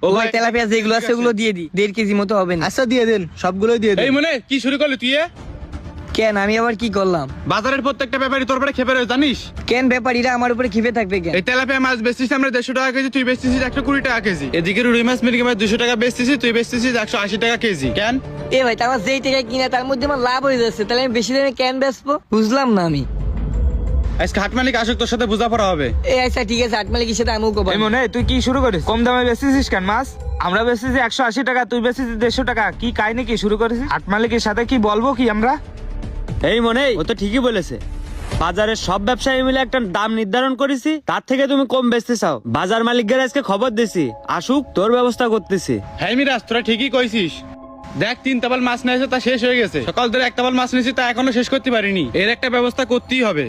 ও ভাই তেলাপিয়া যেগুলো আছে ওগুলো দিয়ে দি, 1.5 কেজি মতো হবে না? আচ্ছা দিয়ে দেন, সবগুলোই দিয়ে এই দেন। মনে কি শুরু করলি তুই? কেন আমি আবার কি করলাম? বাজারের প্রত্যেকটা ব্যাপারী তোর পরে খেপে রয়েছে জানিস? কেন ব্যাপারীরা আমার উপরে ক্ষিপে থাকবে কেন? এই তেলাপিয়া মাছ বেচছিস আমরা 150 টাকা কেজি, তুই বেচছিস 120 টাকা কেজি। এদিকে রুই মাছ মিরগি মাছ 200 টাকা বেচছিস, তুই বেচছিস 180 টাকা কেজি। কেন? এ ভাই আমার যেই টাকা কিনা তার মধ্যে আমার লাভ হয়ে যাচ্ছে, তাহলে আমি বেশি দামে কেন বেচবো? বুঝলাম না আমি। আজকে হাট মালিক আসুক, তোর সাথে বোঝাপড়া হবে। আচ্ছা ঠিক আছে, আট মালিকের সাথে আমিও কব। এই মনে তুই কি শুরু করিস? কম দামে বেচতেছিস কেন মাছ? আমরা বেচতেছি 180 টাকা, তুই বেচতেছিস 150 টাকা। কি কাহিনী কি শুরু করেছিস? হাট মালিকের সাথে কি বলবো কি আমরা? এই মনে ও তো ঠিকই বলেছে, বাজারের সব ব্যবসায়ী মিলে একটা দাম নির্ধারণ করেছি, তার থেকে তুমি কম বেচতে চাও। বাজার মালিকদের আজকে খবর দিছি, আসুক, তোর ব্যবস্থা করতেছি। হ্যাঁ মিরাজ, তোরা ঠিকই কইছিস। দেখ 3 তাবাল মাছ নিয়েছে, তা শেষ হয়ে গেছে। সকাল ধরে 1 তাবাল মাছ নিয়েছি, তা এখনো শেষ করতে পারিনি। এর একটা ব্যবস্থা করতেই হবে।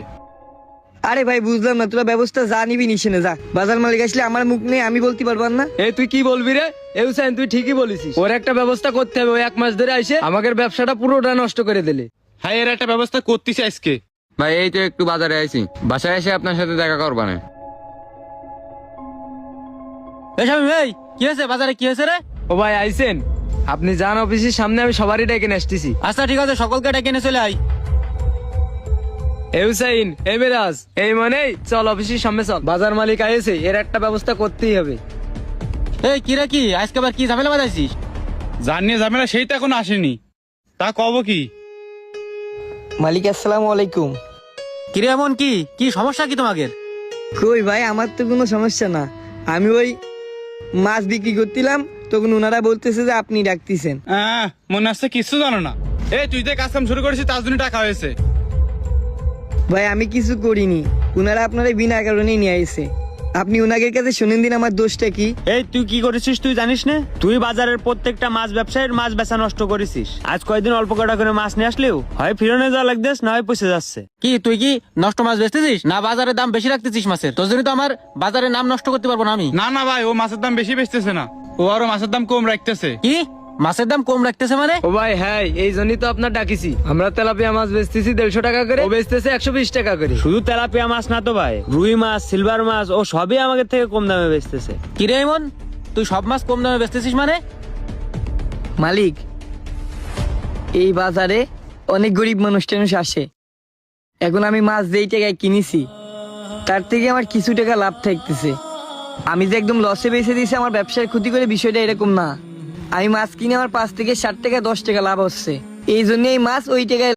আরে ভাই বুঝলাম না, তোরা ব্যবস্থা যা নিবি নিসে যা। বাজার মালিক আসলে আমার মুখ নেই, আমি বলতে পারবো না। এই তুই কি বলবি রে? এই হুসাইন তুই ঠিকই বলেছিস, ওর একটা ব্যবস্থা করতে হবে। ওই 1 মাস ধরে আইসে আমাদের ব্যবসাটা পুরোটা নষ্ট করে দিলে। হ্যাঁ এর একটা ব্যবস্থা করতেছি আজকে। ভাই এই তো একটু বাজারে আইছি, বাসায় এসে আপনার সাথে দেখা করবা না। এই স্বামী ভাই, কি হয়েছে? বাজারে কি হয়েছে রে? ও ভাই আইসেন, আপনি যান অফিসের সামনে, আমি সবারই ডেকে নিয়ে আসতেছি। আচ্ছা ঠিক আছে, সকলকে ডেকে নিয়ে চলে আই। এই হুসাইন, এই মেরাজ, এই মানে চল অফিসের সামনে চল। বাজার মালিক আইছে, এর একটা ব্যবস্থা করতেই হবে। এই কি রে, কি আজকে আবার কি ঝামেলা বাঁধাইছিস? জানিয়ে যাবে না, সেই তো এখন আসেনি। তা কব কি? মালিক আসসালামু আলাইকুম। কি রে এমন কি? কি সমস্যা কি তোমাদের? কই ভাই, আমার তো কোনো সমস্যা না। আমি ওই মাছ বিক্রি করছিলাম, তখন ওনারা বলতেছে যে আপনি ডাকতেছেন। মনে আসছে কিছু জানো না। এই তুই যে কাজ কাম শুরু করেছিস, তার জন্য টাকা হয়েছে। ভাই আমি কিছু করিনি, ওনারা আপনারা বিনা কারণেই নিয়ে আইছে। আপনি ওনাদের কাছে শুনেন দিন আমার দোষটা কি। এই তুই কি করেছিস তুই জানিস না? তুই বাজারের প্রত্যেকটা মাছ ব্যবসায়ীর মাছ বেচা নষ্ট করেছিস। আজ কয়েকদিন অল্প কটা করে মাছ নিয়ে আসলেও হয় ফিরনে যাওয়া লাগতেস, না হয় পচে যাচ্ছে। কি তুই কি নষ্ট মাছ বেচতেছিস না বাজারে দাম বেশি রাখতেছিস মাছের? তোর জন্য তো আমার বাজারে নাম নষ্ট করতে পারবো না আমি। না না ভাই, ও মাছের দাম বেশি বেচতেছে না, ও আরো মাছের দাম কম রাখতেছে। কি মাছের দাম কম রাখতেছে মানে? ও ভাই হ্যাঁ, এই জন্যই তো আপনার ডাকিছি। আমরা তেলাপিয়া মাছ বেচতেছি 150 টাকা করে, ও বেচতেছে 120 টাকা করে। শুধু তেলাপিয়া মাছ না তো ভাই, রুই মাছ, সিলভার মাছ, ও সবই আমাদের থেকে কম দামে বেচতেছে। কি রে এমন, তুই সব মাছ কম দামে বেচতেছিস মানে? মালিক, এই বাজারে অনেক গরিব মানুষ টানুষ আসে। এখন আমি মাছ যেই টাকায় কিনেছি তার থেকে আমার কিছু টাকা লাভ থাকতেছে। আমি যে একদম লসে বেঁচে দিয়েছি, আমার ব্যবসার ক্ষতি করে, বিষয়টা এরকম না। আমি মাছ কিনে আমার 5 থেকে 7 টাকা 10 টাকা লাভ হচ্ছে, এই জন্য এই মাছ ওই টাকায়